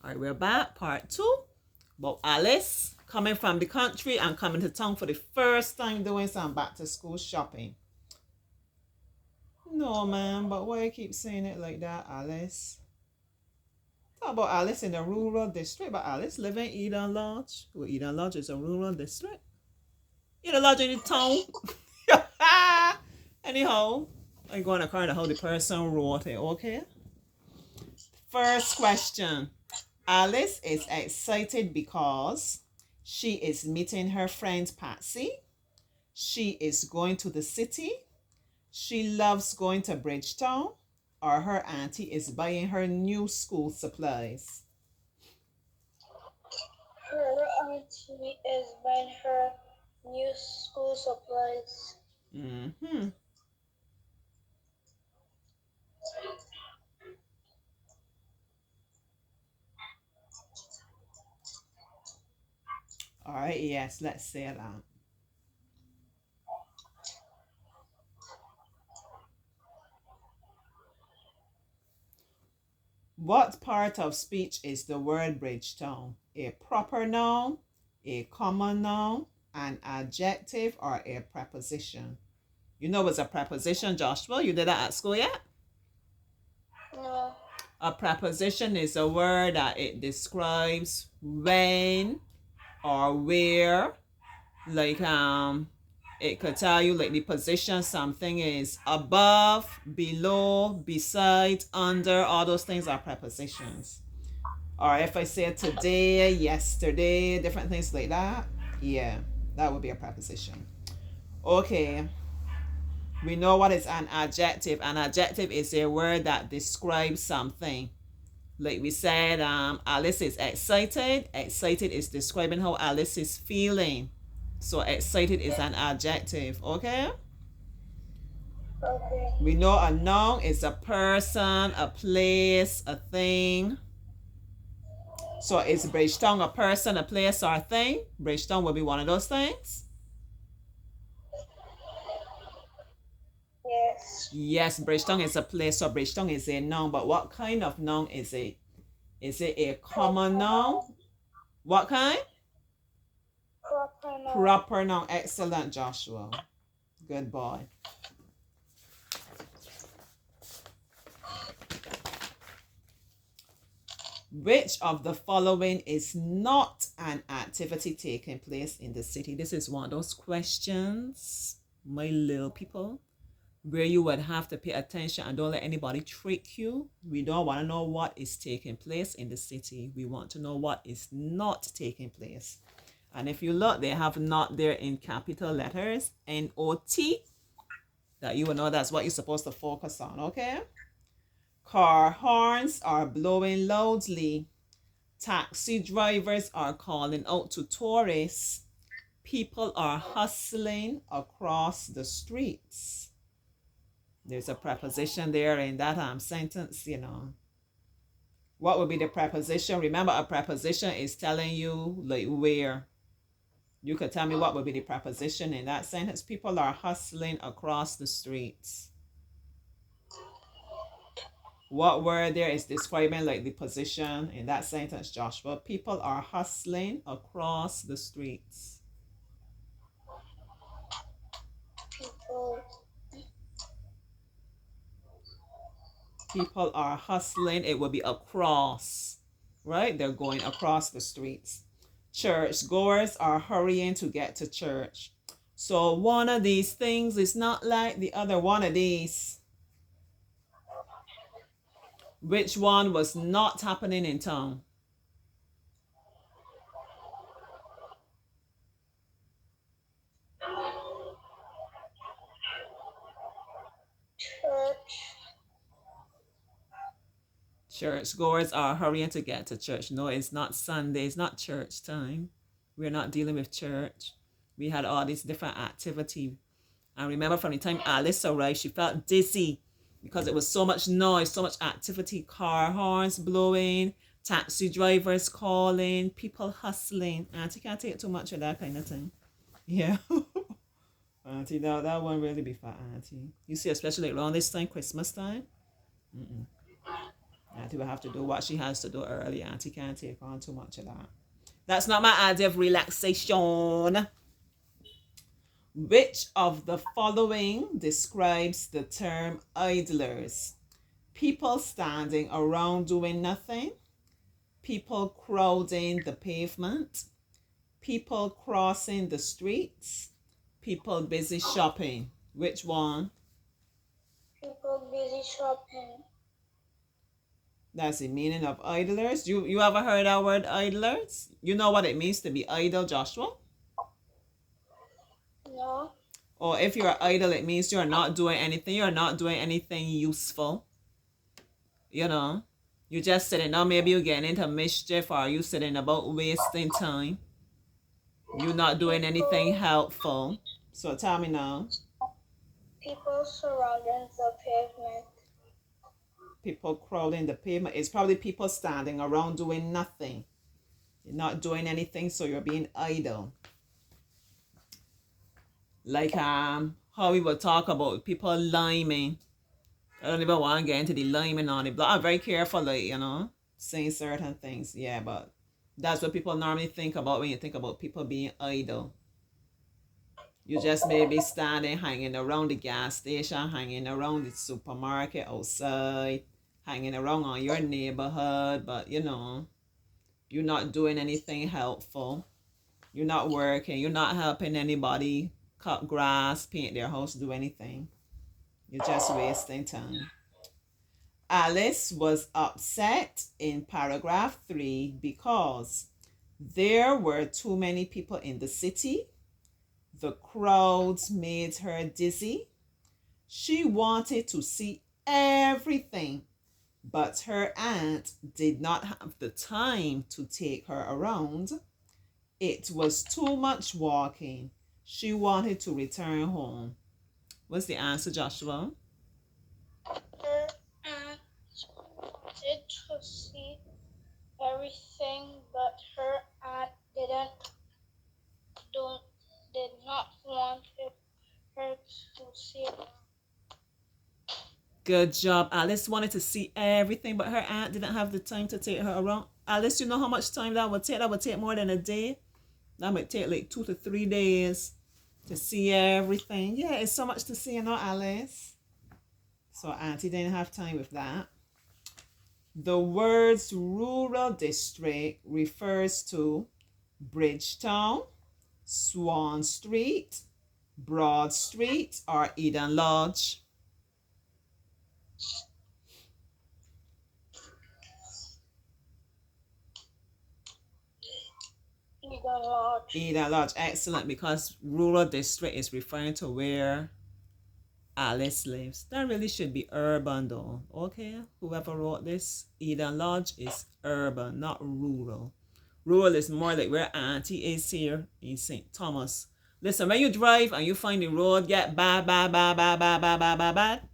All right, we're back, part 2. About Alice coming from the country and coming to town for the first time doing some back to school shopping. No, man, but why you keep saying it like that, Alice? Talk about Alice in the rural district, but Alice live in Eden Lodge. Well, Eden Lodge is a rural district. Eden Lodge in the town. Anyhow, I'm going according to how the person wrote it, okay? First question. Alice is excited because she is meeting her friend Patsy. She is going to the city. She loves going to Bridgetown, or her auntie is buying her new school supplies. Her auntie is buying her new school supplies. Mm-hmm. All right, yes, let's say it out. What part of speech is the word Bridgetown? A proper noun, a common noun, an adjective, or a preposition? You know what's a preposition, Joshua? You did that at school yet? No. A preposition is a word that it describes when or where. Like it could tell you like the position something is above, below, beside, under. All those things are prepositions. Or if I say today, yesterday, different things like that, yeah, that would be a preposition. Okay, we know what is an adjective. An adjective is a word that describes something. Like we said, Alice is excited. Excited is describing how Alice is feeling. So excited is an adjective, okay? Okay. We know a noun is a person, a place, a thing. So is Bridgetown a person, a place, or a thing? Bridgetown will be one of those things. Yes. Yes, Bridgetown is a place, so Bridgetown is a noun. But what kind of noun is it? Is it a common noun? What kind? Proper noun. Proper noun. Excellent, Joshua. Good boy. Which of the following is not an activity taking place in the city? This is one of those questions, my little people, where you would have to pay attention and don't let anybody trick you. We don't want to know what is taking place in the city. We want to know what is not taking place. And if you look, they have not there in capital letters, N-O-T, that you will know that's what you're supposed to focus on, okay? Car horns are blowing loudly. Taxi drivers are calling out to tourists. People are hustling across the streets. There's a preposition there in that sentence, you know. What would be the preposition? Remember, a preposition is telling you like where. You could tell me what would be the preposition in that sentence. People are hustling across the streets. What word there is describing like the position in that sentence, Joshua? People are hustling across the streets. People are hustling. It will be across, right? They're going across the streets. Church goers are hurrying to get to church. So one of these things is not like the other one of these. Which one was not happening in town? Church. Church goers are hurrying to get to church. No, it's not Sunday. It's not church time. We're not dealing with church. We had all these different activity. And remember from the time Alice arrived, she felt dizzy because it was so much noise, so much activity, car horns blowing, taxi drivers calling, people hustling. Auntie can't take too much of that kind of thing. Yeah. Auntie, that won't really be for Auntie. You see, especially like around this time, Christmas time. Mm-mm. Auntie will have to do what she has to do early. Auntie can't take on too much of that. That's not my idea of relaxation. Which of the following describes the term idlers? People standing around doing nothing, people crowding the pavement, people crossing the streets, people busy shopping. Which one? People busy shopping. That's the meaning of idlers. You ever heard that word idlers? You know what it means to be idle, Joshua? No. Or if you're idle, it means you're not doing anything. You're not doing anything useful. You know, you're just sitting down. Maybe you're getting into mischief, or you sitting about wasting time. You're not doing anything helpful. So tell me now. People surrounding the pavement. People crowding the pavement. It's probably people standing around doing nothing. You're not doing anything, so you're being idle. Like how we will talk about people liming. I don't even want to get into the liming on it, but I'm very careful, like, you know, saying certain things. Yeah, but that's what people normally think about when you think about people being idle. You just may be standing, hanging around the gas station, hanging around the supermarket outside, hanging around on your neighborhood, but you know, you're not doing anything helpful. You're not working. You're not helping anybody cut grass, paint their house, do anything. You're just wasting time. Alice was upset in paragraph 3 because there were too many people in the city. The crowds made her dizzy. She wanted to see everything, but her aunt did not have the time to take her around. It was too much walking. She wanted to return home. What's the answer, Joshua? Her aunt did to see everything, but her aunt did not want her to see it. Good job. Alice wanted to see everything, but her aunt didn't have the time to take her around. Alice, you know how much time that would take? That would take more than a day. That might take like 2 to 3 days to see everything. Yeah, it's so much to see, you know, Alice. So Auntie didn't have time with that. The words rural district refers to Bridgetown, Swan Street, Broad Street, or Eden Lodge. Eden Lodge. Eden Lodge, excellent, because rural district is referring to where Alice lives. That really should be urban though, okay? Whoever wrote this, Eden Lodge is urban, not rural. Rural is more like where Auntie is here in St. Thomas. Listen, when you drive and you find the road get bad, and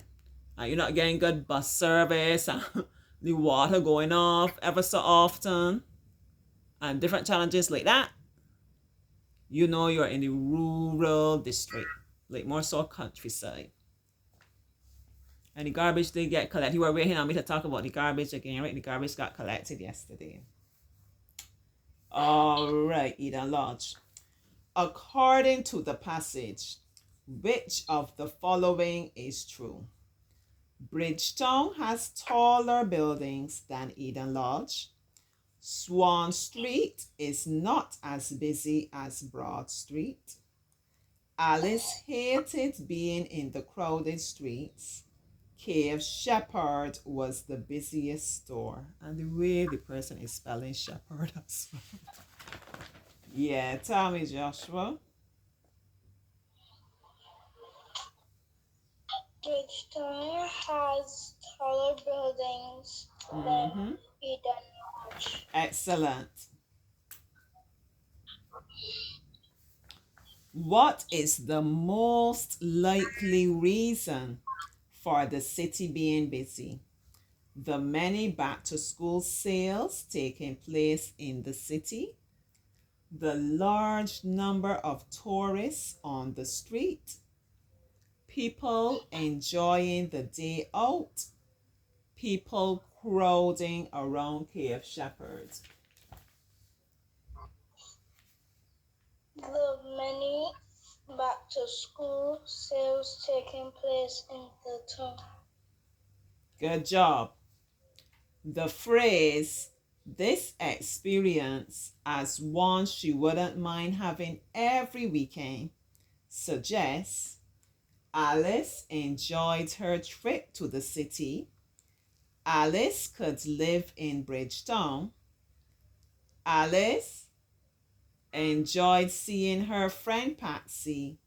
you're not getting good bus service, and the water going off ever so often, and different challenges like that, you know you're in the rural district, like more so countryside. And the garbage they get collected. You were waiting on me to talk about the garbage again, right? The garbage got collected yesterday. All right, Eden Lodge. According to the passage, which of the following is true? Bridgetown has taller buildings than Eden Lodge. Swan Street is not as busy as Broad Street. Alice hated being in the crowded streets. Cave Shepherd was the busiest store. And the way the person is spelling shepherd as well. Yeah, tell me, Joshua. Bridgetown has taller buildings than Eden Lodge. Excellent. What is the most likely reason for the city being busy? The many back-to-school sales taking place in the city, the large number of tourists on the street, people enjoying the day out, people crowding around Cave Shepherd? The many back to school sales taking place in the town. Good job. The phrase, this experience as one she wouldn't mind having every weekend, suggests Alice enjoyed her trip to the city. Alice could live in Bridgetown. Alice enjoyed seeing her friend Patsy.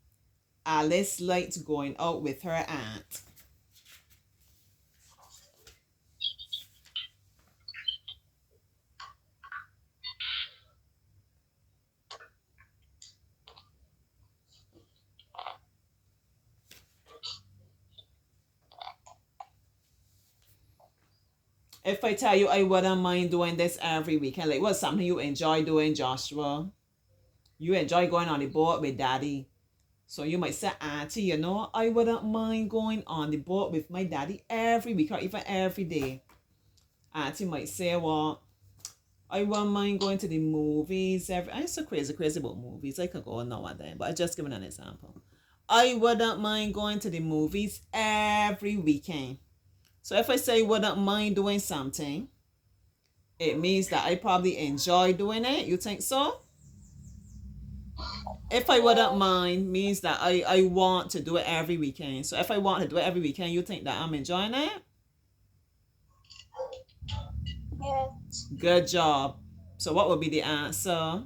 Alice liked going out with her aunt. If I tell you I wouldn't mind doing this every weekend, like what's something you enjoy doing, Joshua? You enjoy going on the boat with daddy. So you might say, Auntie, you know, I wouldn't mind going on the boat with my daddy every week or even every day. Auntie might say, well, I wouldn't mind going to the movies. I'm so crazy about movies. I could go now and then, but I'm just giving an example. I wouldn't mind going to the movies every weekend. So if I say wouldn't mind doing something, it means that I probably enjoy doing it. You think so? If I wouldn't mind means that I want to do it every weekend. So if I want to do it every weekend, you think that I'm enjoying it? Yes. Good job. So what would be the answer?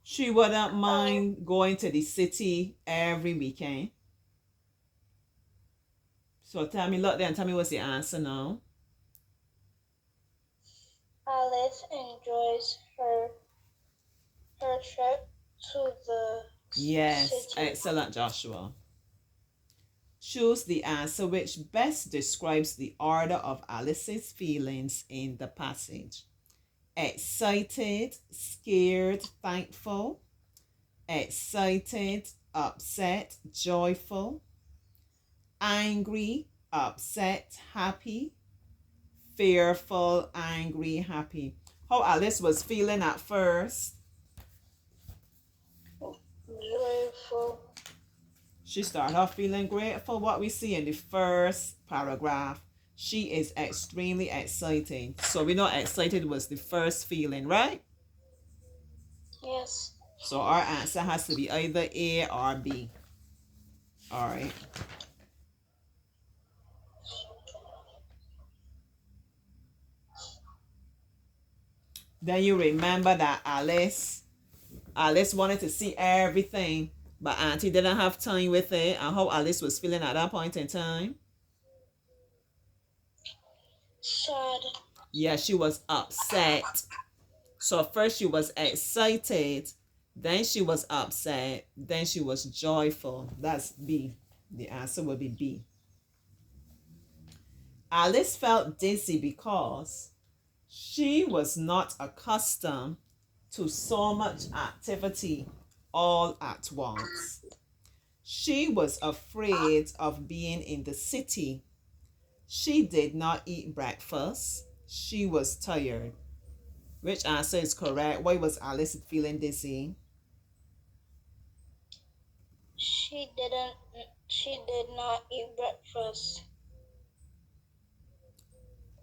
She wouldn't mind going to the city every weekend. So tell me, look there and tell me what's the answer now. Alice enjoys her trip to the Yes, city. excellent, Joshua. Choose the answer which best describes the order of Alice's feelings in the passage. Excited, scared, thankful. Excited, upset, joyful. Angry, upset, happy. Fearful, angry, happy. How Alice was feeling at first? Joyful. She started off feeling grateful. What we see in the first paragraph, she is extremely excited. So we know excited was the first feeling, right? Yes. So our answer has to be either A or B. All right. Then you remember that Alice wanted to see everything, but Auntie didn't have time with it. And how Alice was feeling at that point in time? Sad. Yeah, she was upset. So first she was excited, then she was upset, then she was joyful. That's B. The answer would be B. Alice felt dizzy because she was not accustomed to so much activity all at once. She was afraid of being in the city. She did not eat breakfast. She was tired. Which answer is correct? Why was Alice feeling dizzy? She did not eat breakfast.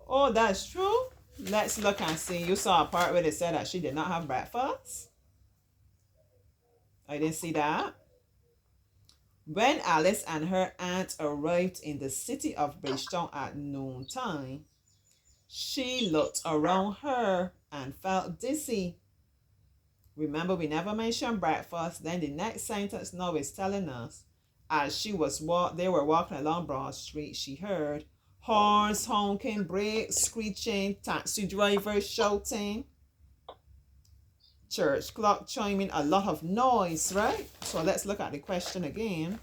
Oh, that's true. Let's look and see. You saw a part where they said that she did not have breakfast. I didn't see that. When Alice and her aunt arrived in the city of Bridgetown at noontime, she looked around her and felt dizzy. Remember, we never mentioned breakfast. Then the next sentence now is telling us, as they were walking along Broad Street, she heard horns honking, brakes screeching, taxi drivers shouting, church clock chiming, a lot of noise, right? So let's look at the question again.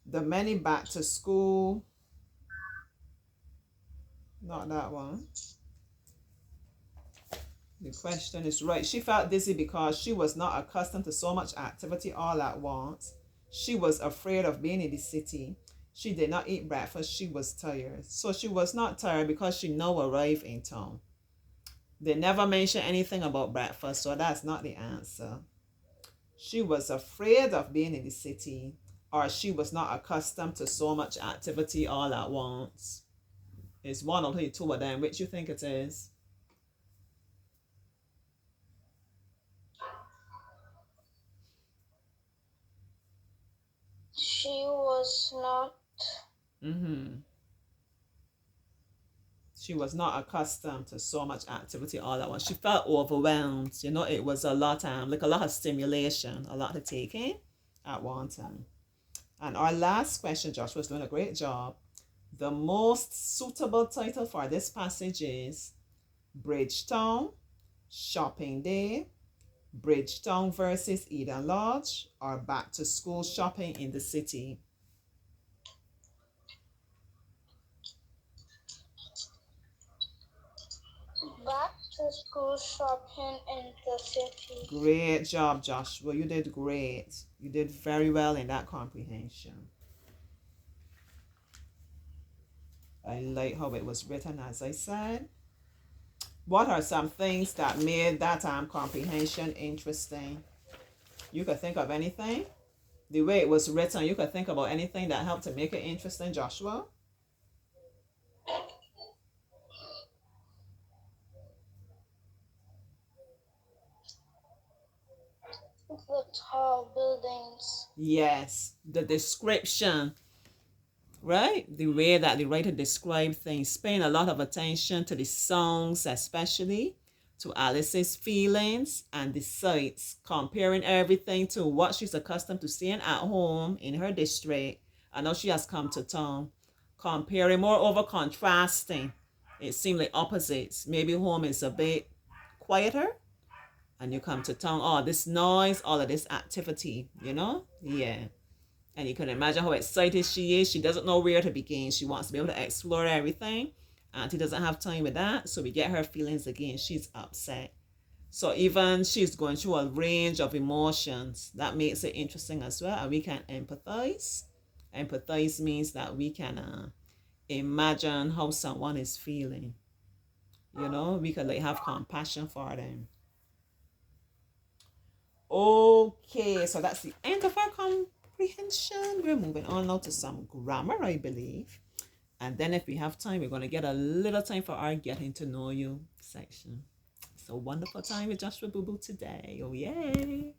The many back to school. Not that one. The question is right. She felt dizzy because she was not accustomed to so much activity all at once. She was afraid of being in the city. She did not eat breakfast. She was tired. So she was not tired because she now arrived in town. They never mention anything about breakfast, so that's not the answer. She was afraid of being in the city, or she was not accustomed to so much activity all at once. It's one of the two of them. Which you think it is? She was not. She was not accustomed to so much activity all at once. She felt overwhelmed. You know, it was a lot, like a lot of stimulation, a lot to take in at one time. And our last question, Josh was doing a great job. The most suitable title for this passage is Bridgetown, Shopping Day, Bridgetown versus Eden Lodge, or Back to School Shopping in the City. Back to school shopping in the city. Great job, Joshua. You did great. You did very well in that comprehension. I like how it was written, as I said. What are some things that made that comprehension interesting? You could think of anything? The way it was written, you could think about anything that helped to make it interesting, Joshua? The tall buildings. Yes, the description, right? The way that the writer described things, paying a lot of attention to the songs, especially to Alice's feelings and the sights, comparing everything to what she's accustomed to seeing at home in her district. I know she has come to town. Comparing, moreover, contrasting. It seemed like opposites. Maybe home is a bit quieter, and you come to town, oh, this noise, all of this activity, you know? Yeah. And you can imagine how excited she is. She doesn't know where to begin. She wants to be able to explore everything. Auntie doesn't have time with that. So we get her feelings again. She's upset. So even she's going through a range of emotions. That makes it interesting as well. And we can empathize. Empathize means that we can imagine how someone is feeling. You know, we can like have compassion for them. Okay, so that's the end of our comprehension. We're moving on now to some grammar, I believe. And then if we have time, we're going to get a little time for our getting to know you section. It's a wonderful time with Joshua Boo Boo today. Oh, yay.